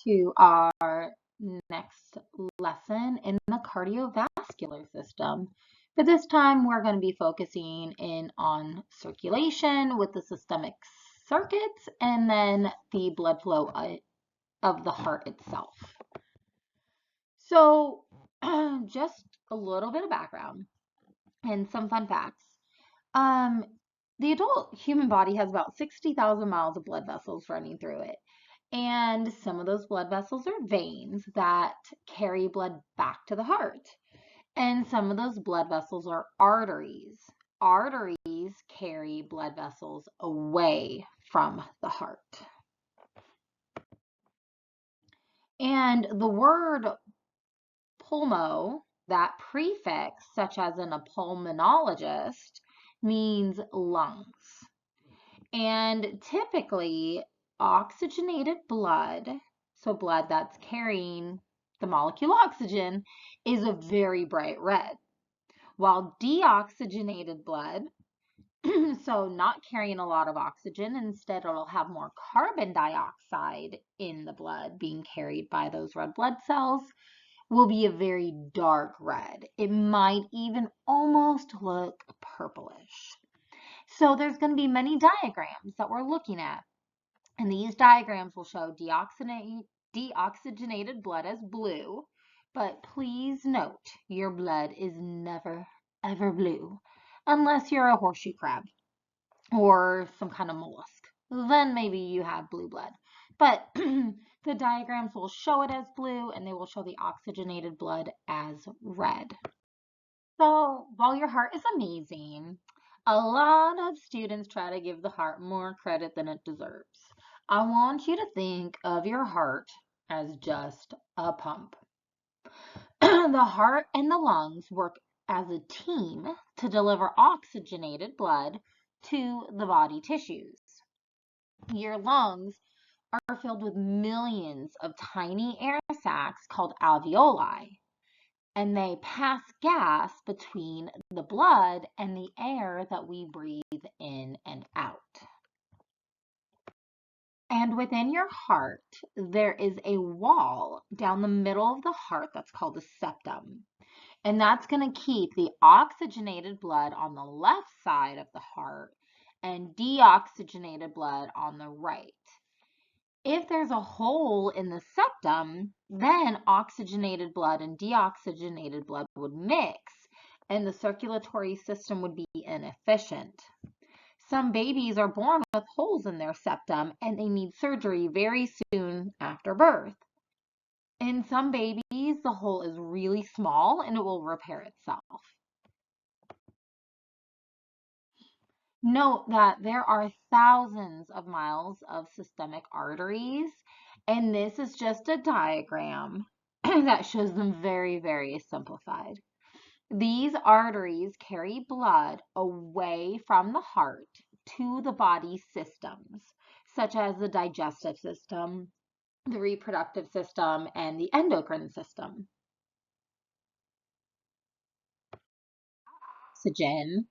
to our next lesson in the cardiovascular system. But this time we're going to be focusing in on circulation with the systemic circuits and then the blood flow of the heart itself. So just a little bit of background and some fun facts. The adult human body has about 60,000 miles of blood vessels running through it. And some of those blood vessels are veins that carry blood back to the heart. And some of those blood vessels are arteries. Arteries carry blood vessels away from the heart. And the word pulmo, that prefix, such as in a pulmonologist, means lungs. And typically, oxygenated blood, so blood that's carrying the molecule oxygen, is a very bright red. While deoxygenated blood, so not carrying a lot of oxygen, instead it'll have more carbon dioxide in the blood being carried by those red blood cells, will be a very dark red. It might even almost look purplish. So there's going to be many diagrams that we're looking at. And these diagrams will show deoxygenated blood as blue. But please note, your blood is never, ever blue unless you're a horseshoe crab or some kind of mollusk. Then maybe you have blue blood. But the diagrams will show it as blue and they will show the oxygenated blood as red. So while your heart is amazing, a lot of students try to give the heart more credit than it deserves. I want you to think of your heart as just a pump. The heart and the lungs work as a team to deliver oxygenated blood to the body tissues. Your lungs are filled with millions of tiny air sacs called alveoli, and they pass gas between the blood and the air that we breathe in and out. And within your heart, there is a wall down the middle of the heart that's called the septum. And that's going to keep the oxygenated blood on the left side of the heart and deoxygenated blood on the right. If there's a hole in the septum, then oxygenated blood and deoxygenated blood would mix and the circulatory system would be inefficient. Some babies are born with holes in their septum and they need surgery very soon after birth. In some babies, the hole is really small and it will repair itself. Note that there are thousands of miles of systemic arteries, and this is just a diagram that shows them very, very simplified. These arteries carry blood away from the heart to the body systems, such as the digestive system, the reproductive system, and the endocrine system. Oxygen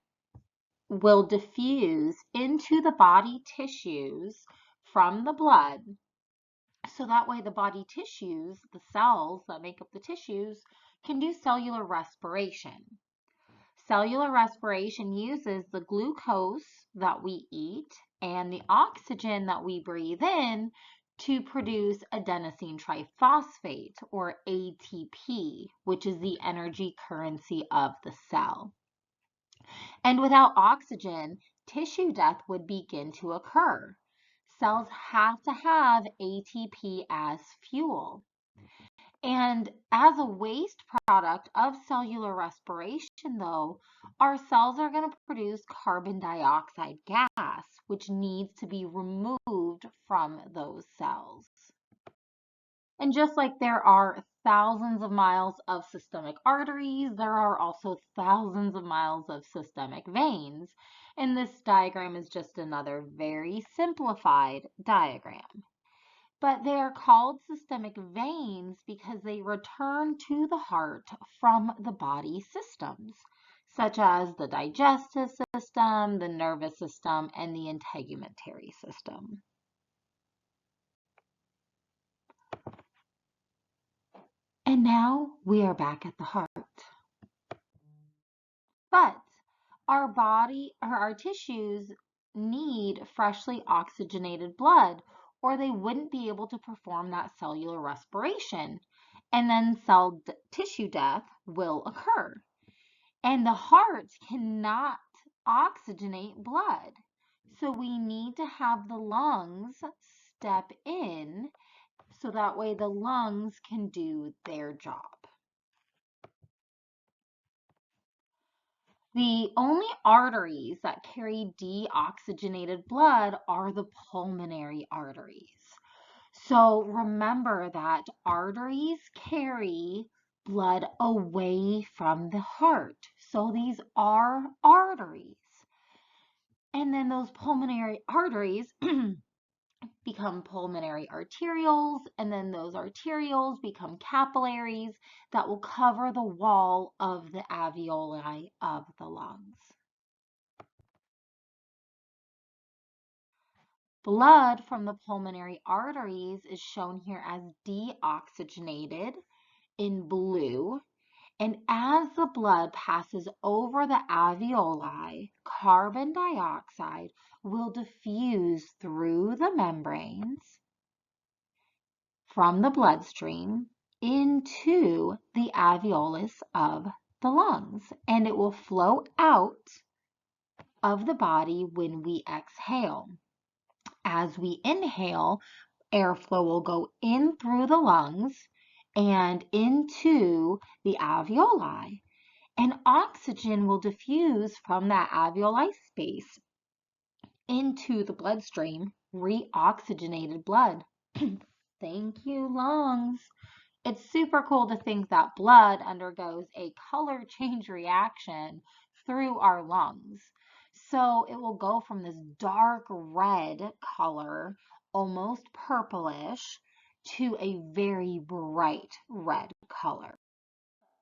will diffuse into the body tissues from the blood. So that way the body tissues, the cells that make up the tissues, can do cellular respiration. Cellular respiration uses the glucose that we eat and the oxygen that we breathe in to produce adenosine triphosphate, or ATP, which is the energy currency of the cell. And without oxygen, tissue death would begin to occur. Cells have to have ATP as fuel. And as a waste product of cellular respiration, though, our cells are going to produce carbon dioxide gas, which needs to be removed from those cells. And just like there are thousands of miles of systemic arteries, there are also thousands of miles of systemic veins. And this diagram is just another very simplified diagram. But they are called systemic veins because they return to the heart from the body systems, such as the digestive system, the nervous system, and the integumentary system. And now we are back at the heart. But our body or our tissues need freshly oxygenated blood, or they wouldn't be able to perform that cellular respiration. And then tissue death will occur. And the heart cannot oxygenate blood. So we need to have the lungs step in so that way the lungs can do their job. The only arteries that carry deoxygenated blood are the pulmonary arteries. So remember that arteries carry blood away from the heart. So these are arteries. And then those pulmonary arteries become pulmonary arterioles, and then those arterioles become capillaries that will cover the wall of the alveoli of the lungs. Blood from the pulmonary arteries is shown here as deoxygenated in blue. And as the blood passes over the alveoli, carbon dioxide will diffuse through the membranes from the bloodstream into the alveolus of the lungs, and it will flow out of the body when we exhale. As we inhale, airflow will go in through the lungs and into the alveoli, and oxygen will diffuse from that alveoli space into the bloodstream, reoxygenated blood. Thank you, lungs. It's super cool to think that blood undergoes a color change reaction through our lungs. So it will go from this dark red color, almost purplish, to a very bright red color.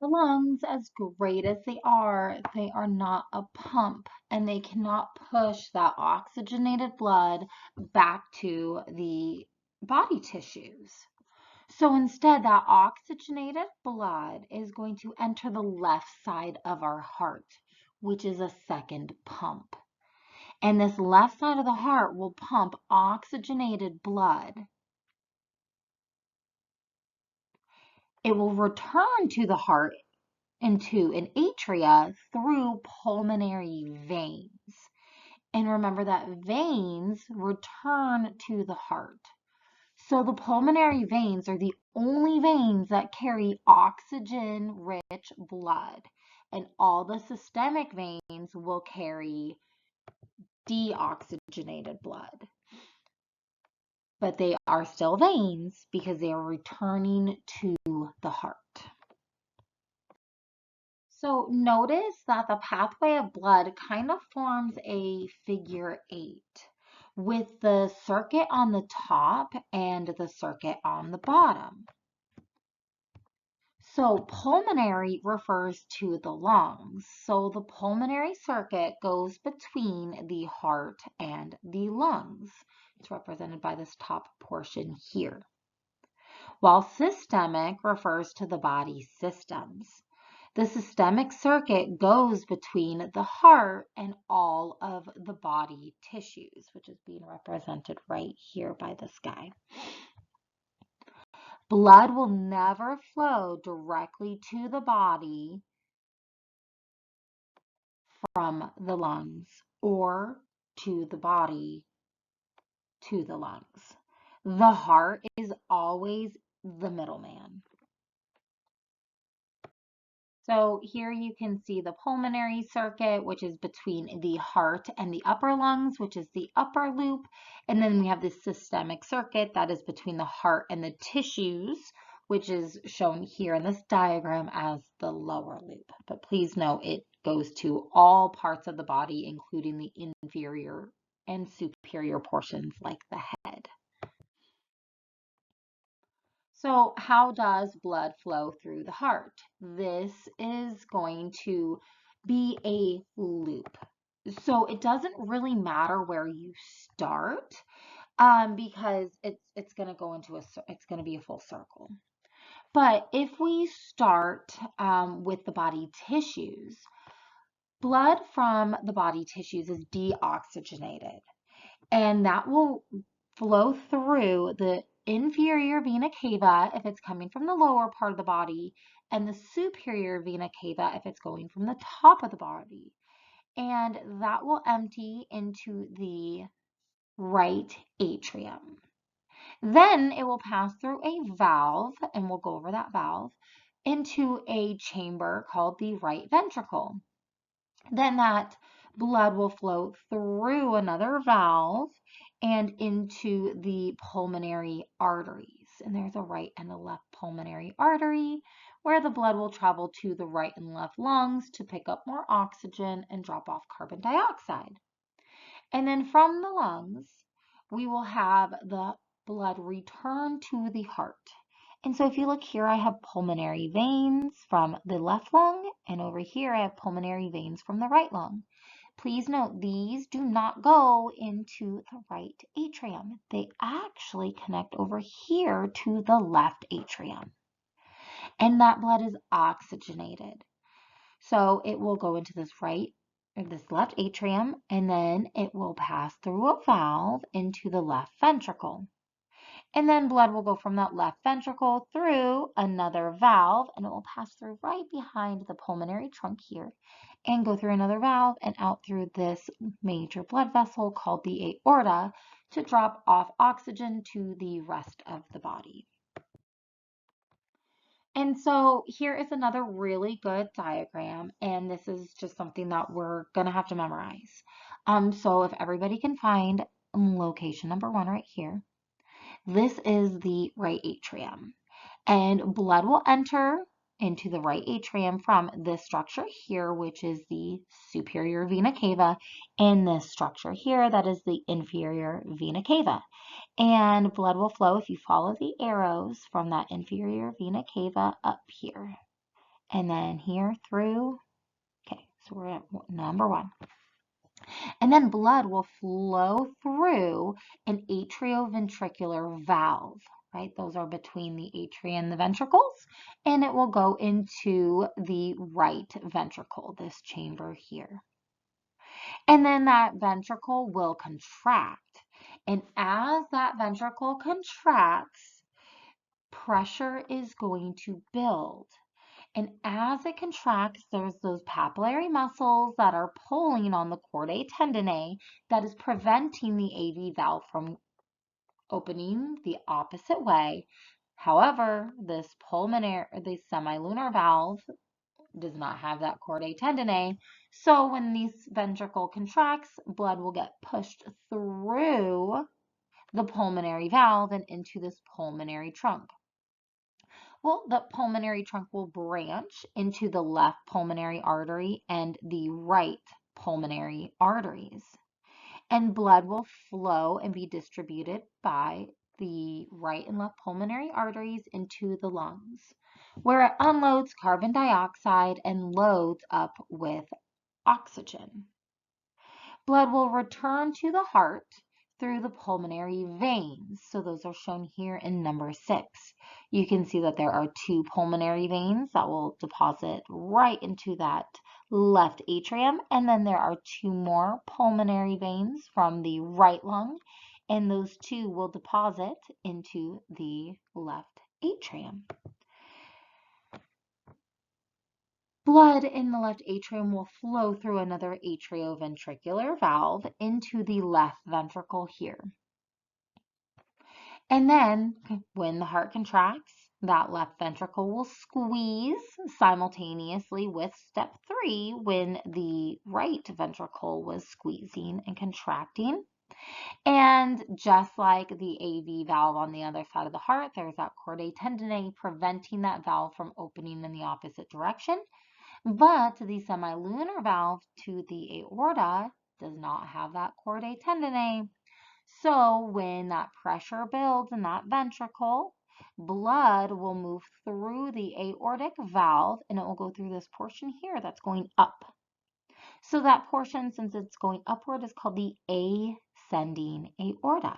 The lungs, as great as they are not a pump, and they cannot push that oxygenated blood back to the body tissues. So instead, that oxygenated blood is going to enter the left side of our heart, which is a second pump. And this left side of the heart will pump oxygenated blood. It will return to the heart into an atria through pulmonary veins. And remember that veins return to the heart. So the pulmonary veins are the only veins that carry oxygen-rich blood, and all the systemic veins will carry deoxygenated blood. But they are still veins because they are returning to the heart. So notice that the pathway of blood kind of forms a figure 8 with the circuit on the top and the circuit on the bottom. So pulmonary refers to the lungs. So the pulmonary circuit goes between the heart and the lungs. It's represented by this top portion here. While systemic refers to the body systems. The systemic circuit goes between the heart and all of the body tissues, which is being represented right here by this guy. Blood will never flow directly to the body from the lungs or to the body to the lungs. The heart is always the middleman. So here you can see the pulmonary circuit, which is between the heart and the upper lungs, which is the upper loop. And then we have the systemic circuit that is between the heart and the tissues, which is shown here in this diagram as the lower loop. But please note it goes to all parts of the body, including the inferior and superior portions like the head. So how does blood flow through the heart? This is going to be a loop. So it doesn't really matter where you start because it's going to go into it's going to be a full circle. But if we start with the body tissues, blood from the body tissues is deoxygenated, and that will flow through the inferior vena cava if it's coming from the lower part of the body, and the superior vena cava if it's going from the top of the body. And that will empty into the right atrium. Then it will pass through a valve, and we'll go over that valve, into a chamber called the right ventricle. Then that blood will flow through another valve and into the pulmonary arteries. And there's a right and a left pulmonary artery where the blood will travel to the right and left lungs to pick up more oxygen and drop off carbon dioxide. And then from the lungs, we will have the blood return to the heart. And so if you look here, I have pulmonary veins from the left lung, and over here I have pulmonary veins from the right lung. Please note, these do not go into the right atrium. They actually connect over here to the left atrium. And that blood is oxygenated. So it will go into this left atrium, and then it will pass through a valve into the left ventricle. And then blood will go from that left ventricle through another valve, and it will pass through right behind the pulmonary trunk here and go through another valve and out through this major blood vessel called the aorta to drop off oxygen to the rest of the body. And so here is another really good diagram, and this is just something that we're going to have to memorize. So if everybody can find location number 1 right here, this is the right atrium, and blood will enter into the right atrium from this structure here, which is the superior vena cava, and this structure here, that is the inferior vena cava. And blood will flow if you follow the arrows from that inferior vena cava up here. And then here through, okay, so we're at number 1. And then blood will flow through an atrioventricular valve, right? Those are between the atria and the ventricles. And it will go into the right ventricle, this chamber here. And then that ventricle will contract. And as that ventricle contracts, pressure is going to build. And as it contracts, there's those papillary muscles that are pulling on the chordae tendineae that is preventing the AV valve from opening the opposite way. However, this semilunar valve does not have that chordae tendineae. So when this ventricle contracts, blood will get pushed through the pulmonary valve and into this pulmonary trunk. Well, the pulmonary trunk will branch into the left pulmonary artery and the right pulmonary arteries. And blood will flow and be distributed by the right and left pulmonary arteries into the lungs, where it unloads carbon dioxide and loads up with oxygen. Blood will return to the heart through the pulmonary veins. So those are shown here in number 6. You can see that there are 2 pulmonary veins that will deposit right into that left atrium. And then there are 2 more pulmonary veins from the right lung. And those 2 will deposit into the left atrium. Blood in the left atrium will flow through another atrioventricular valve into the left ventricle here. And then when the heart contracts, that left ventricle will squeeze simultaneously with step 3 when the right ventricle was squeezing and contracting. And just like the AV valve on the other side of the heart, there's that chordae tendineae preventing that valve from opening in the opposite direction. But the semilunar valve to the aorta does not have that chordae tendineae. So when that pressure builds in that ventricle, blood will move through the aortic valve and it will go through this portion here that's going up. So that portion, since it's going upward, is called the ascending aorta.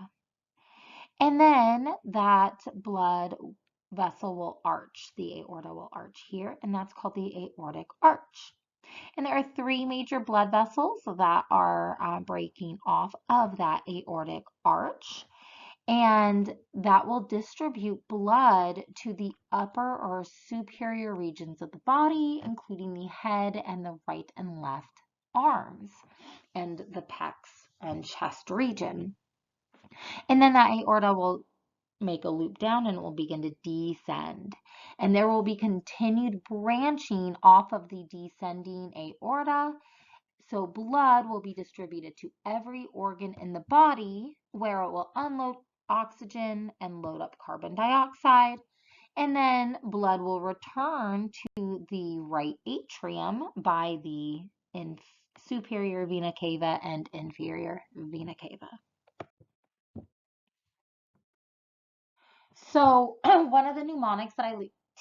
And then that blood vessel will arch. The aorta will arch here, and that's called the aortic arch. And there are three major blood vessels that are breaking off of that aortic arch, and that will distribute blood to the upper or superior regions of the body, including the head and the right and left arms and the pecs and chest region. And then that aorta will make a loop down and it will begin to descend. And there will be continued branching off of the descending aorta. So blood will be distributed to every organ in the body where it will unload oxygen and load up carbon dioxide. And then blood will return to the right atrium by the superior vena cava and inferior vena cava. So one of the mnemonics that I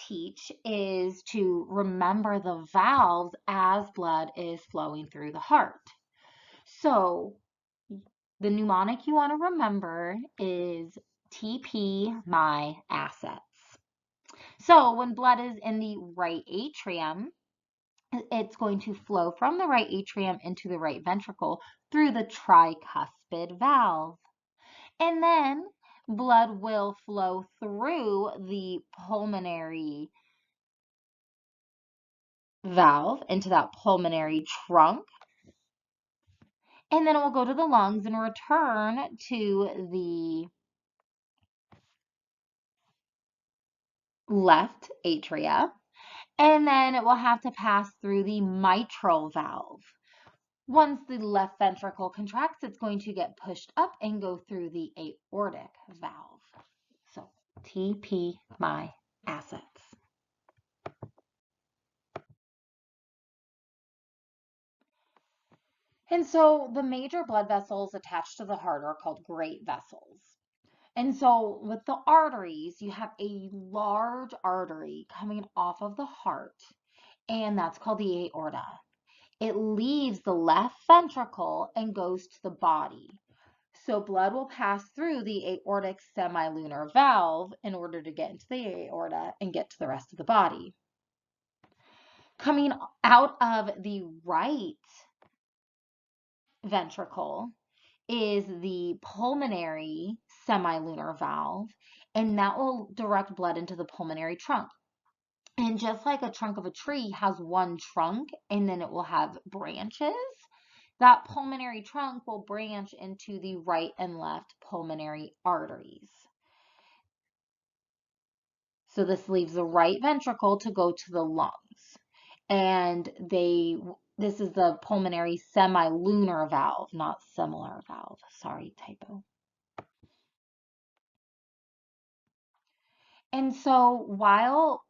teach is to remember the valves as blood is flowing through the heart. So the mnemonic you want to remember is TP my assets. So when blood is in the right atrium, it's going to flow from the right atrium into the right ventricle through the tricuspid valve. And then blood will flow through the pulmonary valve into that pulmonary trunk. And then it will go to the lungs and return to the left atria. And then it will have to pass through the mitral valve. Once the left ventricle contracts, it's going to get pushed up and go through the aortic valve. So TP my assets. And so the major blood vessels attached to the heart are called great vessels. And so with the arteries, you have a large artery coming off of the heart, and that's called the aorta. It leaves the left ventricle and goes to the body. So blood will pass through the aortic semilunar valve in order to get into the aorta and get to the rest of the body. Coming out of the right ventricle is the pulmonary semilunar valve, and that will direct blood into the pulmonary trunk. And just like a trunk of a tree has one trunk and then it will have branches, that pulmonary trunk will branch into the right and left pulmonary arteries. So this leaves the right ventricle to go to the lungs. And this is the pulmonary semilunar valve, not similar valve. Sorry, typo. And so while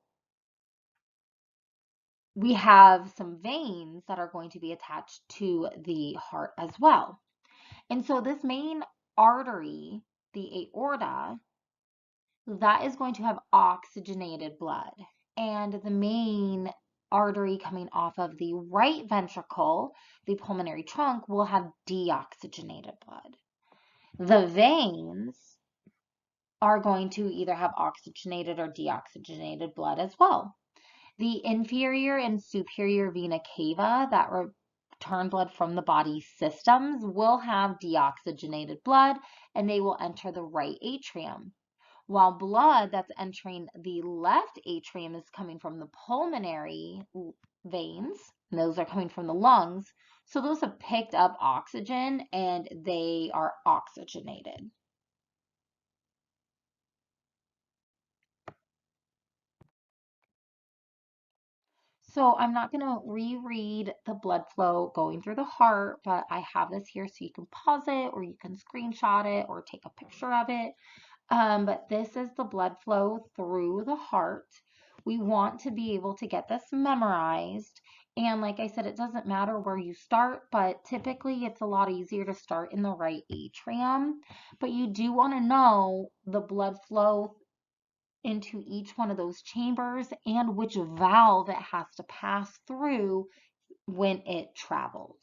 we have some veins that are going to be attached to the heart as well. And so this main artery, the aorta, that is going to have oxygenated blood. And the main artery coming off of the right ventricle, the pulmonary trunk, will have deoxygenated blood. The veins are going to either have oxygenated or deoxygenated blood as well. The inferior and superior vena cava that return blood from the body's systems will have deoxygenated blood, and they will enter the right atrium. While blood that's entering the left atrium is coming from the pulmonary veins, and those are coming from the lungs. So those have picked up oxygen and they are oxygenated. So I'm not going to reread the blood flow going through the heart, but I have this here so you can pause it or you can screenshot it or take a picture of it. But this is the blood flow through the heart. We want to be able to get this memorized. And like I said, it doesn't matter where you start, but typically it's a lot easier to start in the right atrium. But you do want to know the blood flow into each one of those chambers and which valve it has to pass through when it travels.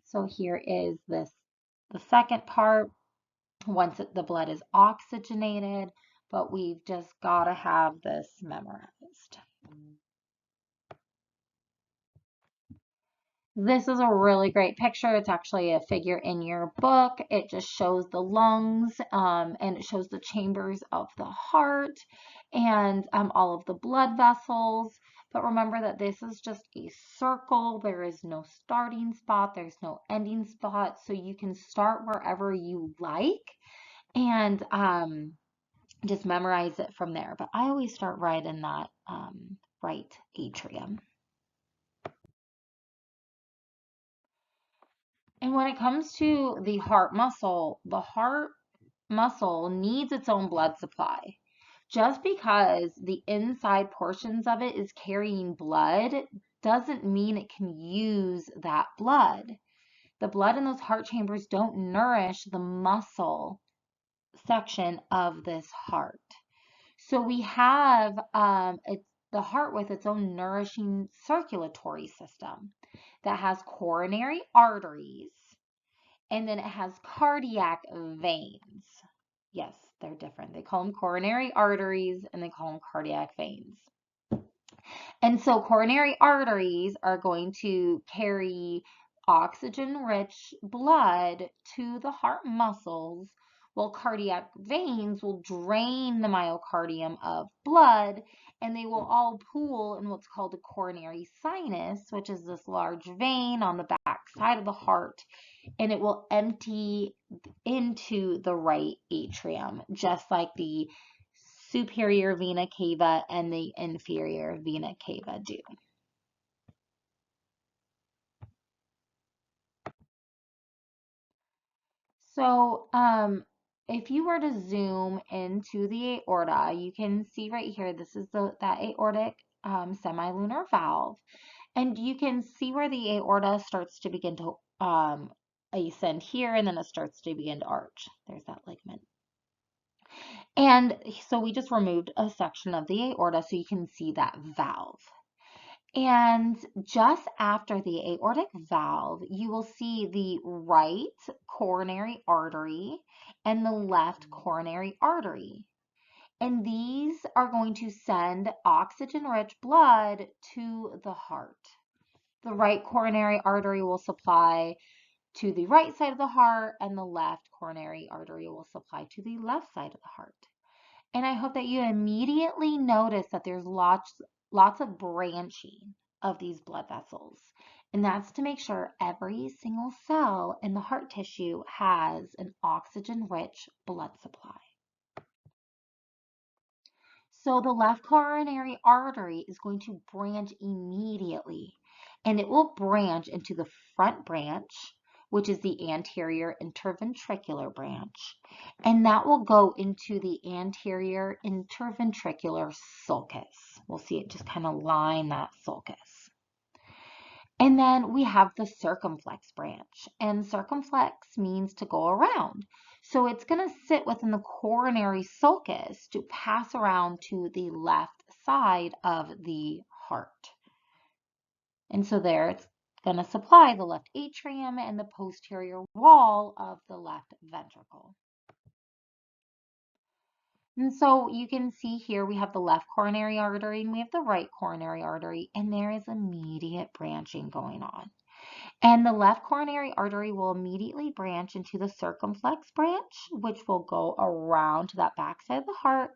So here is the second part. Once the blood is oxygenated, but we've just got to have this memorized. This is a really great picture. It's actually a figure in your book. It just shows the lungs, and it shows the chambers of the heart and all of the blood vessels. But remember that this is just a circle. There is no starting spot. There's no ending spot. So you can start wherever you like and just memorize it from there. But I always start right in that right atrium. And when it comes to the heart muscle needs its own blood supply. Just because the inside portions of it is carrying blood doesn't mean it can use that blood. The blood in those heart chambers don't nourish the muscle section of this heart. So we have the heart with its own nourishing circulatory system that has coronary arteries, and then it has cardiac veins. Yes, they're different. They call them coronary arteries and they call them cardiac veins. And so coronary arteries are going to carry oxygen-rich blood to the heart muscles, while cardiac veins will drain the myocardium of blood, and they will all pool in what's called a coronary sinus, which is this large vein on the back side of the heart, and it will empty into the right atrium, just like the superior vena cava and the inferior vena cava do. So, if you were to zoom into the aorta, you can see right here, this is that aortic semilunar valve, and you can see where the aorta starts to begin to ascend here, and then it starts to begin to arch. There's that ligament. And so we just removed a section of the aorta so you can see that valve. And just after the aortic valve, you will see the right coronary artery and the left coronary artery. And these are going to send oxygen-rich blood to the heart. The right coronary artery will supply to the right side of the heart, and the left coronary artery will supply to the left side of the heart. And I hope that you immediately notice that there's lots of branching of these blood vessels. And that's to make sure every single cell in the heart tissue has an oxygen-rich blood supply. So the left coronary artery is going to branch immediately, and it will branch into the front branch, which is the anterior interventricular branch, and that will go into the anterior interventricular sulcus. We'll see it just kind of line that sulcus. And then we have the circumflex branch, and circumflex means to go around. So it's going to sit within the coronary sulcus to pass around to the left side of the heart. And so there it's going to supply the left atrium and the posterior wall of the left ventricle. And so you can see here we have the left coronary artery and we have the right coronary artery, and there is immediate branching going on. And the left coronary artery will immediately branch into the circumflex branch, which will go around to that back side of the heart.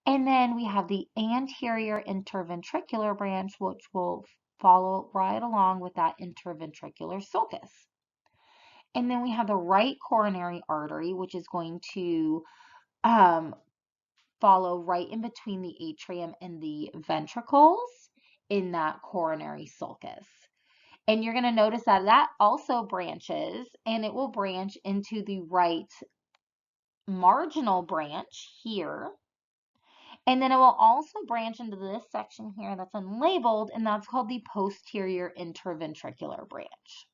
And then we have the anterior interventricular branch, which will follow right along with that interventricular sulcus. And then we have the right coronary artery, which is going to follow right in between the atrium and the ventricles in that coronary sulcus. And you're going to notice that that also branches, and it will branch into the right marginal branch here. And then it will also branch into this section here that's unlabeled, and that's called the posterior interventricular branch.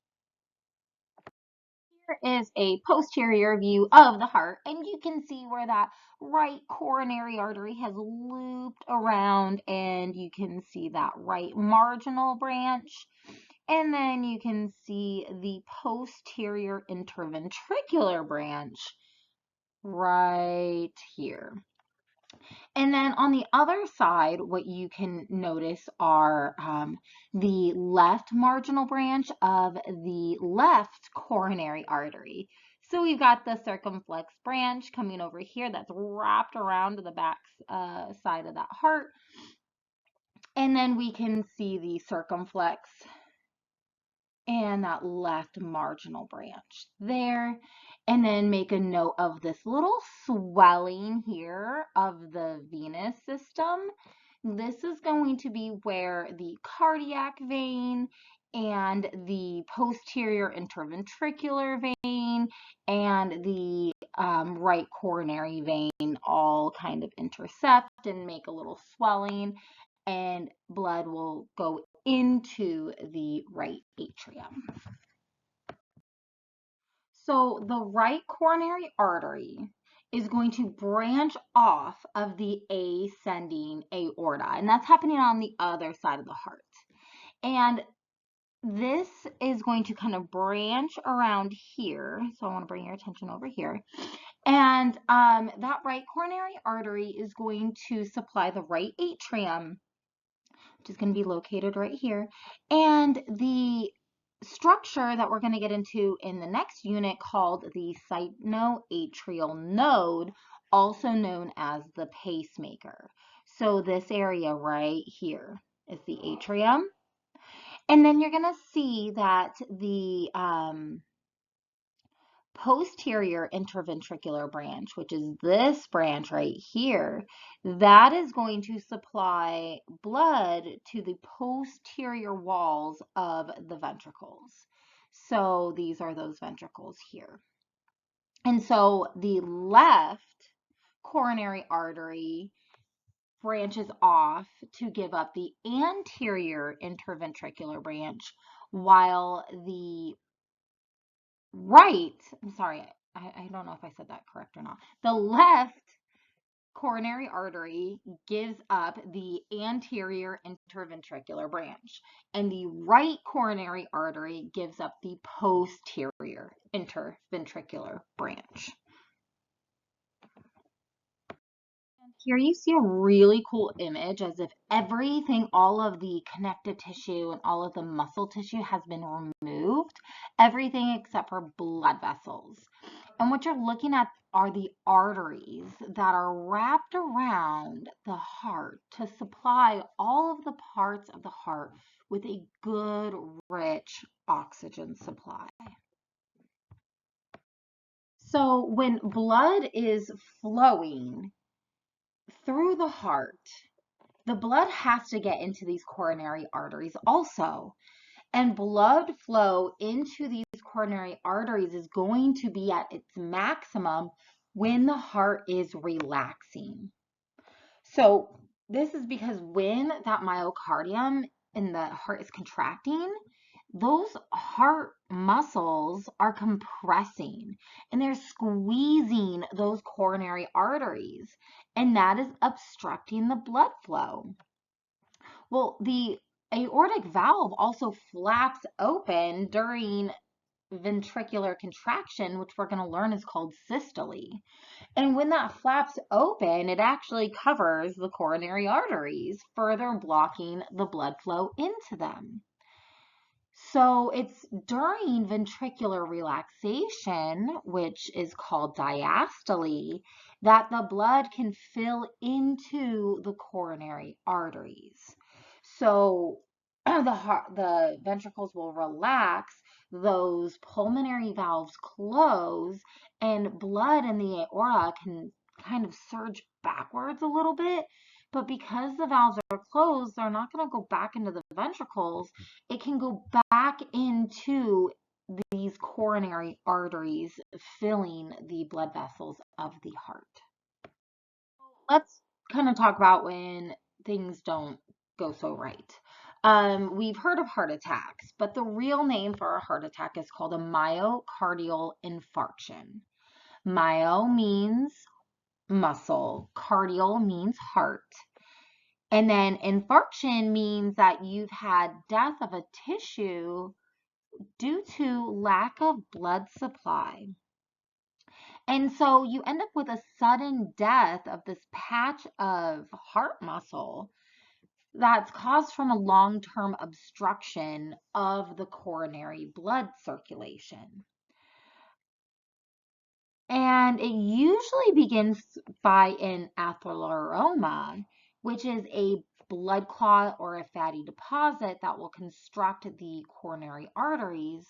Here is a posterior view of the heart, and you can see where that right coronary artery has looped around, and you can see that right marginal branch. And then you can see the posterior interventricular branch right here. And then on the other side, what you can notice are the left marginal branch of the left coronary artery. So we've got the circumflex branch coming over here that's wrapped around the back side of that heart. And then we can see the circumflex and that left marginal branch there. And then make a note of this little swelling here of the venous system. This is going to be where the cardiac vein and the posterior interventricular vein and the right coronary vein all kind of intercept and make a little swelling, and blood will go into the right atrium. So the right coronary artery is going to branch off of the ascending aorta, and that's happening on the other side of the heart. And this is going to kind of branch around here. So I want to bring your attention over here. And that right coronary artery is going to supply the right atrium, which is going to be located right here. And the structure that we're going to get into in the next unit called the sinoatrial node, also known as the pacemaker. So this area right here is the atrium. And then you're going to see that the posterior interventricular branch, which is this branch right here, that is going to supply blood to the posterior walls of the ventricles. So these are those ventricles here. And so the left coronary artery branches off to give up the anterior interventricular branch, while the right, I'm sorry, I don't know if I said that correct or not. The left coronary artery gives up the anterior interventricular branch, and the right coronary artery gives up the posterior interventricular branch. Here you see a really cool image as if everything, all of the connective tissue and all of the muscle tissue has been removed, everything except for blood vessels. And what you're looking at are the arteries that are wrapped around the heart to supply all of the parts of the heart with a good, rich oxygen supply. So when blood is flowing through the heart, the blood has to get into these coronary arteries also. And blood flow into these coronary arteries is going to be at its maximum when the heart is relaxing. So this is because when that myocardium in the heart is contracting, those heart muscles are compressing and they're squeezing those coronary arteries, and that is obstructing the blood flow. Well, the aortic valve also flaps open during ventricular contraction, which we're going to learn is called systole. And when that flaps open, it actually covers the coronary arteries, further blocking the blood flow into them. So it's during ventricular relaxation, which is called diastole, that the blood can fill into the coronary arteries. So the ventricles will relax, those pulmonary valves close, and blood in the aorta can kind of surge backwards a little bit. But because the valves are closed, they're not going to go back into the ventricles. It can go back into these coronary arteries, filling the blood vessels of the heart. Let's kind of talk about when things don't go so right. We've heard of heart attacks, but the real name for a heart attack is called a myocardial infarction. Myo means muscle, cardial means heart. And then infarction means that you've had death of a tissue due to lack of blood supply. And so you end up with a sudden death of this patch of heart muscle that's caused from a long-term obstruction of the coronary blood circulation. And it usually begins by an atherosclerosis, which is a blood clot or a fatty deposit that will constrict the coronary arteries,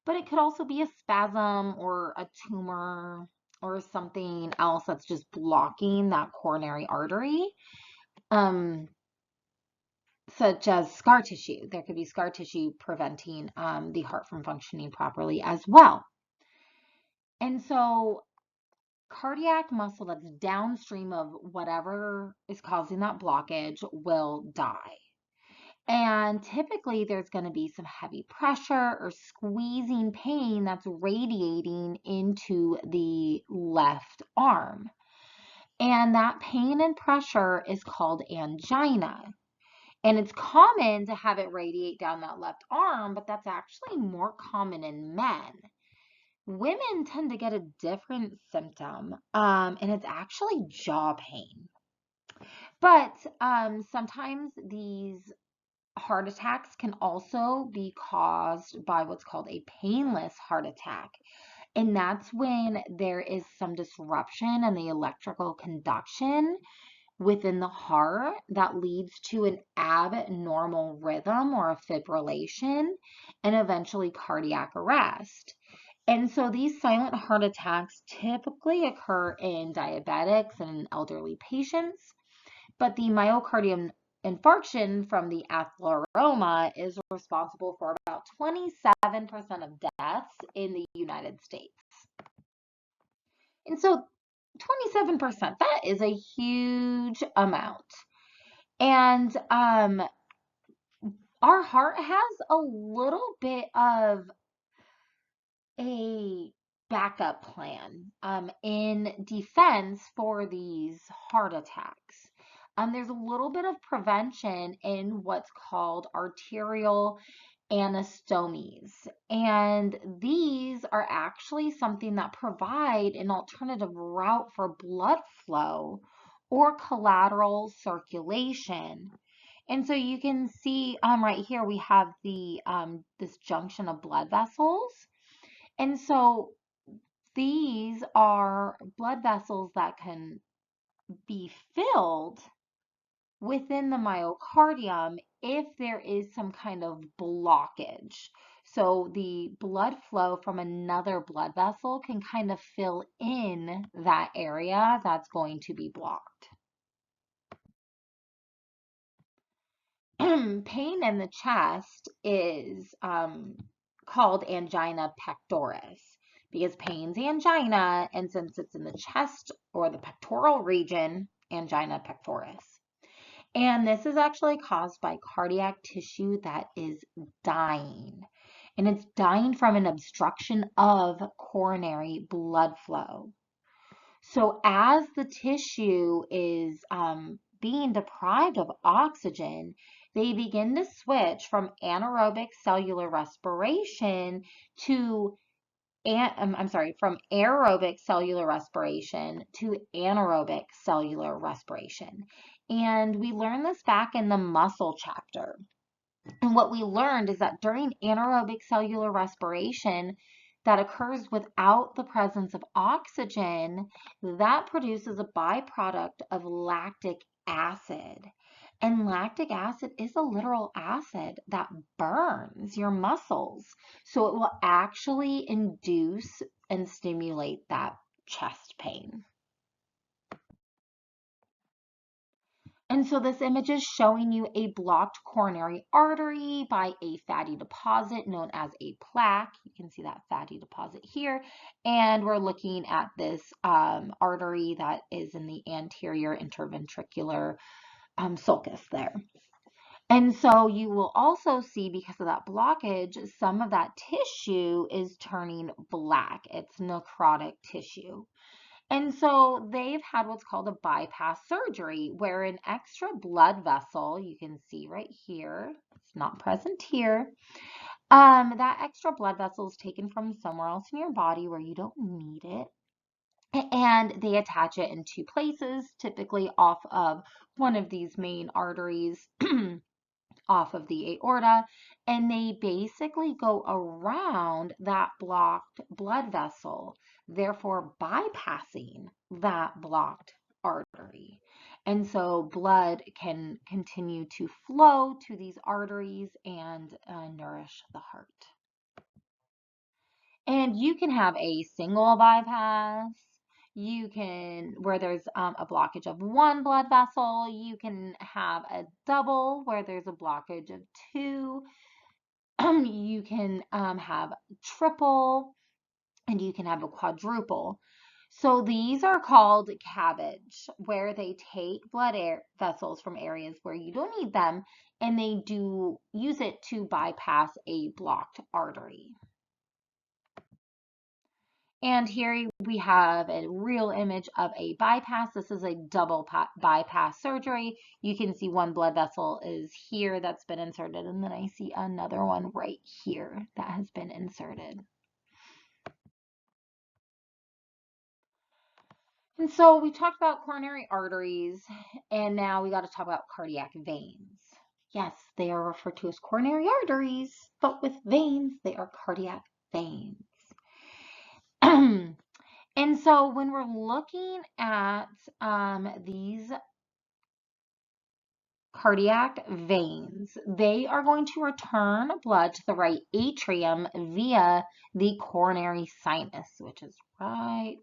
but it could also be a spasm or a tumor or something else that's just blocking that coronary artery, such as scar tissue. There could be scar tissue preventing the heart from functioning properly as well. And so cardiac muscle that's downstream of whatever is causing that blockage will die. And typically there's going to be some heavy pressure or squeezing pain that's radiating into the left arm. And that pain and pressure is called angina. And it's common to have it radiate down that left arm, but that's actually more common in men. Women tend to get a different symptom, and it's actually jaw pain. But sometimes these heart attacks can also be caused by what's called a painless heart attack. And that's when there is some disruption in the electrical conduction within the heart that leads to an abnormal rhythm or a fibrillation and eventually cardiac arrest. And so these silent heart attacks typically occur in diabetics and in elderly patients, but the myocardium infarction from the atherosclerosis is responsible for about 27% of deaths in the United States. And so 27%, that is a huge amount. And our heart has a little bit of a backup plan in defense for these heart attacks. There's a little bit of prevention in what's called arterial anastomies. And these are actually something that provide an alternative route for blood flow or collateral circulation. And so you can see right here we have the this junction of blood vessels. And so these are blood vessels that can be filled within the myocardium if there is some kind of blockage. So the blood flow from another blood vessel can kind of fill in that area that's going to be blocked. Pain in the chest is called angina pectoris because pain's angina, and since it's in the chest or the pectoral region, angina pectoris. And this is actually caused by cardiac tissue that is dying. And it's dying from an obstruction of coronary blood flow. So as the tissue is being deprived of oxygen, they begin to switch from anaerobic cellular respiration to from aerobic cellular respiration to anaerobic cellular respiration. And we learned this back in the muscle chapter. And what we learned is that during anaerobic cellular respiration that occurs without the presence of oxygen, that produces a byproduct of lactic acid. And lactic acid is a literal acid that burns your muscles. So it will actually induce and stimulate that chest pain. And so this image is showing you a blocked coronary artery by a fatty deposit known as a plaque. You can see that fatty deposit here. And we're looking at this artery that is in the anterior interventricular sulcus there. And so you will also see, because of that blockage, some of that tissue is turning black. It's necrotic tissue. And so they've had what's called a bypass surgery, where an extra blood vessel, you can see right here, it's not present here, that extra blood vessel is taken from somewhere else in your body where you don't need it. and they attach it in two places, typically off of one of these main arteries off of the aorta, and they basically go around that blocked blood vessel, therefore bypassing that blocked artery. And so blood can continue to flow to these arteries and nourish the heart. And you can have a single bypass. You can, where there's a blockage of one blood vessel. You can have a double where there's a blockage of two. You can have triple, and you can have a quadruple. So these are called cabbage, where they take blood vessels from areas where you don't need them, and they do use it to bypass a blocked artery. And here we have a real image of a bypass. This is a double bypass surgery. You can see one blood vessel is here that's been inserted, and then I see another one right here that has been inserted. And so we talked about coronary arteries, and now we got to talk about cardiac veins. Yes, they are referred to as coronary arteries, but with veins, they are cardiac veins. And so when we're looking at these cardiac veins, they are going to return blood to the right atrium via the coronary sinus, which is right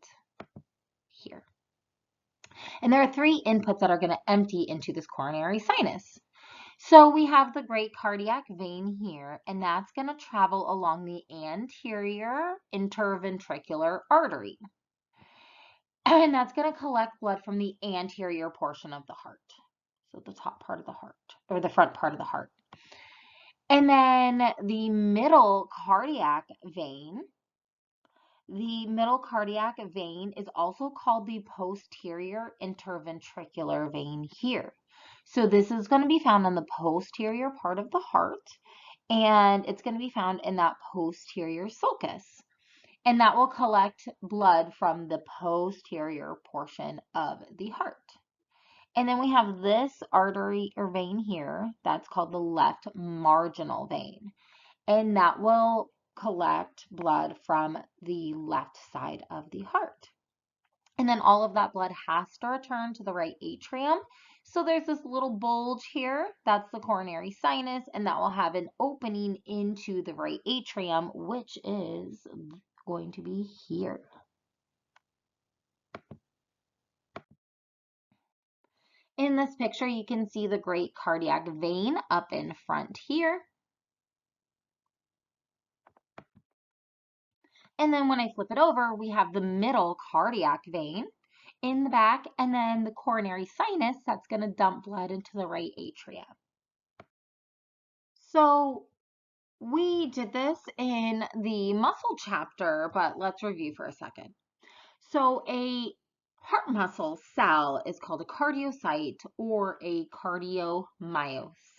here. And there are three inputs that are going to empty into this coronary sinus. So we have the great cardiac vein here, and that's going to travel along the anterior interventricular artery. And that's going to collect blood from the anterior portion of the heart. So the top part of the heart, or the front part of the heart. And then the middle cardiac vein. The middle cardiac vein is also called the posterior interventricular vein here. So this is going to be found on the posterior part of the heart, and it's going to be found in that posterior sulcus. And that will collect blood from the posterior portion of the heart. And then we have this artery or vein here that's called the left marginal vein. And that will collect blood from the left side of the heart. And then all of that blood has to return to the right atrium. So there's this little bulge here, that's the coronary sinus, and that will have an opening into the right atrium, which is going to be here. In this picture, you can see the great cardiac vein up in front here. And then when I flip it over, we have the middle cardiac vein in the back, and then the coronary sinus that's going to dump blood into the right atrium. So we did this in the muscle chapter, but let's review for a second. So a heart muscle cell is called a cardiocyte or a cardiomyocyte.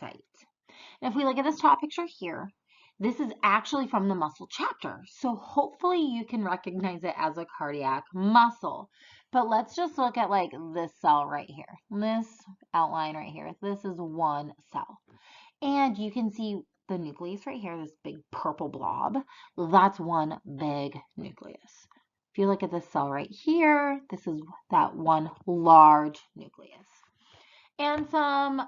And if we look at this top picture here, this is actually from the muscle chapter. So hopefully you can recognize it as a cardiac muscle. But let's just look at like this cell right here. This outline right here. This is one cell. And you can see the nucleus right here, this big purple blob. That's one big nucleus. If you look at this cell right here, this is that one large nucleus. And some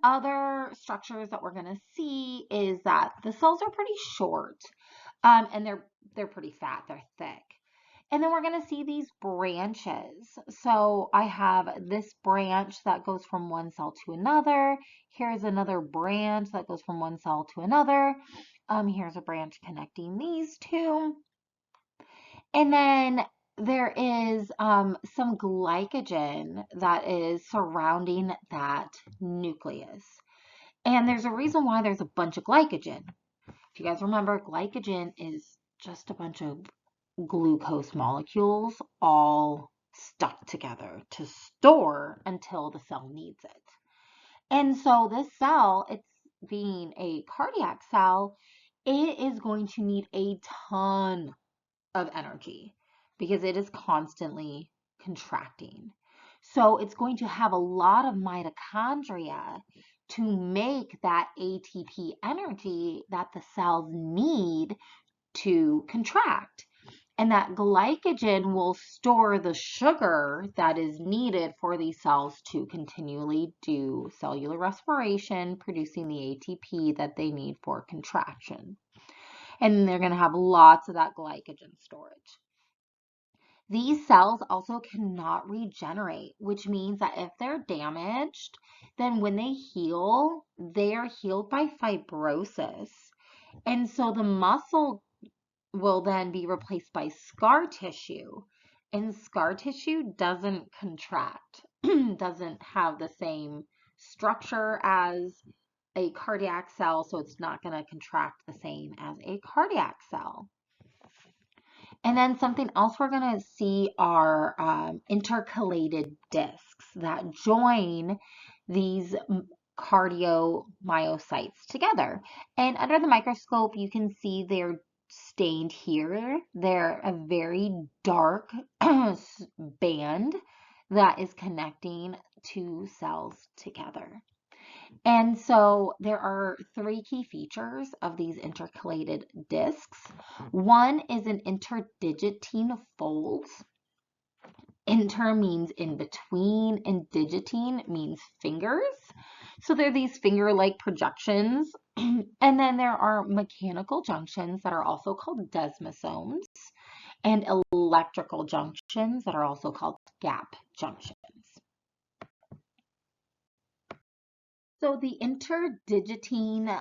other structures that we're going to see is that the cells are pretty short, and they're pretty fat, they're thick. And then we're going to see these branches. So I have this branch that goes from one cell to another. Here's another branch that goes from one cell to another. Here's a branch connecting these two. And then there is some glycogen that is surrounding that nucleus. And there's a reason why there's a bunch of glycogen. If you guys remember, glycogen is just a bunch of glucose molecules all stuck together to store until the cell needs it. And so this cell, it's being a cardiac cell, it is going to need a ton of energy because it is constantly contracting. So it's going to have a lot of mitochondria to make that ATP energy that the cells need to contract. And that glycogen will store the sugar that is needed for these cells to continually do cellular respiration, producing the ATP that they need for contraction. And they're going to have lots of that glycogen storage. These cells also cannot regenerate, which means that if they're damaged, then when they heal, they are healed by fibrosis. And so the muscle will then be replaced by scar tissue. And scar tissue doesn't contract, doesn't have the same structure as a cardiac cell, so it's not going to contract the same as a cardiac cell. And then something else we're going to see are intercalated discs that join these cardiomyocytes together. And under the microscope, you can see they're stained here. They're a very dark band that is connecting two cells together. And so there are three key features of these intercalated discs. One is an interdigitine folds. Inter means in between, and digitine means fingers. So there are these finger-like projections. And then there are mechanical junctions that are also called desmosomes, and electrical junctions that are also called gap junctions. So the interdigitine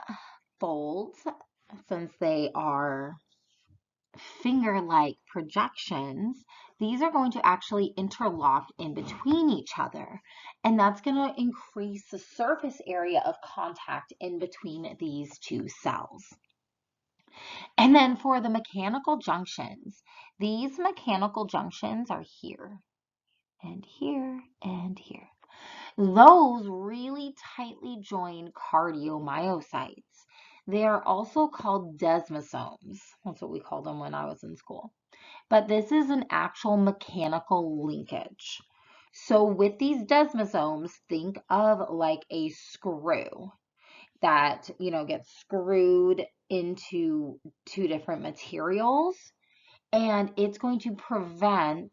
folds, since they are finger-like projections, these are going to actually interlock in between each other. And that's going to increase the surface area of contact in between these two cells. And then for the mechanical junctions, these mechanical junctions are here and here and here. Those really tightly join cardiomyocytes. They are also called desmosomes. That's what we called them when I was in school. But this is an actual mechanical linkage. So with these desmosomes, think of like a screw that, gets screwed into two different materials, and it's going to prevent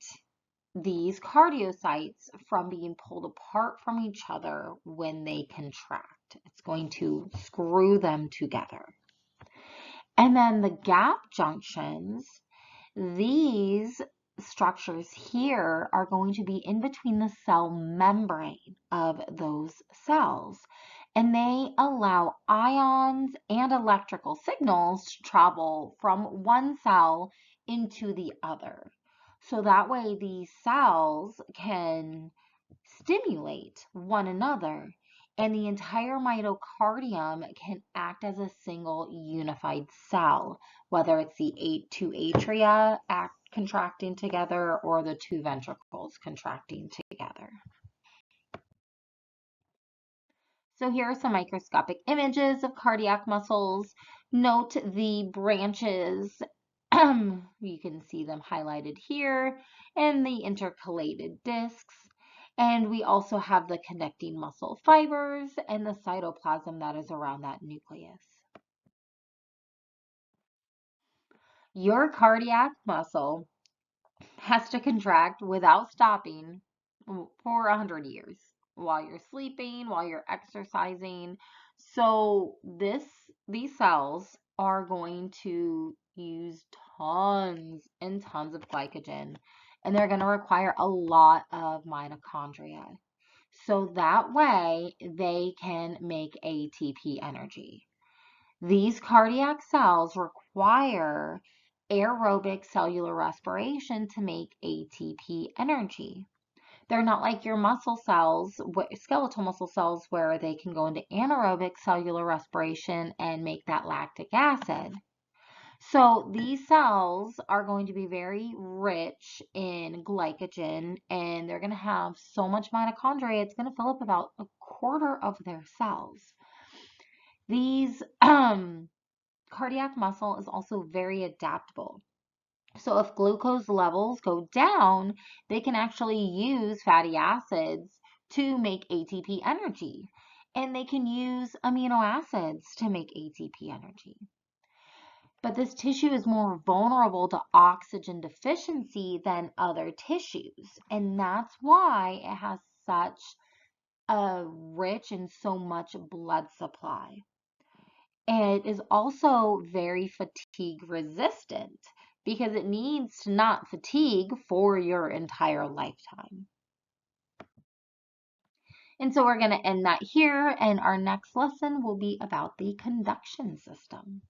these cardiocytes from being pulled apart from each other when they contract. It's going to screw them together. And then the gap junctions, these structures here are going to be in between the cell membrane of those cells. And they allow ions and electrical signals to travel from one cell into the other. So that way these cells can stimulate one another, and the entire myocardium can act as a single unified cell, whether it's the two atria contracting together or the two ventricles contracting together. So here are some microscopic images of cardiac muscles. Note the branches. You can see them highlighted here, and the intercalated discs. And we also have the connecting muscle fibers and the cytoplasm that is around that nucleus. Your cardiac muscle has to contract without stopping for 100 years while you're sleeping, while you're exercising. So these cells are going to use tons and tons of glycogen, and they're going to require a lot of mitochondria. So that way they can make ATP energy. These cardiac cells require aerobic cellular respiration to make ATP energy. They're not like your muscle cells, skeletal muscle cells, where they can go into anaerobic cellular respiration and make that lactic acid. So these cells are going to be very rich in glycogen, and they're going to have so much mitochondria, it's going to fill up about a quarter of their cells. These cardiac muscle is also very adaptable. So if glucose levels go down, they can actually use fatty acids to make ATP energy. And they can use amino acids to make ATP energy. But this tissue is more vulnerable to oxygen deficiency than other tissues. And that's why it has such a rich and so much blood supply. And it is also very fatigue resistant because it needs to not fatigue for your entire lifetime. And so we're going to end that here, and our next lesson will be about the conduction system.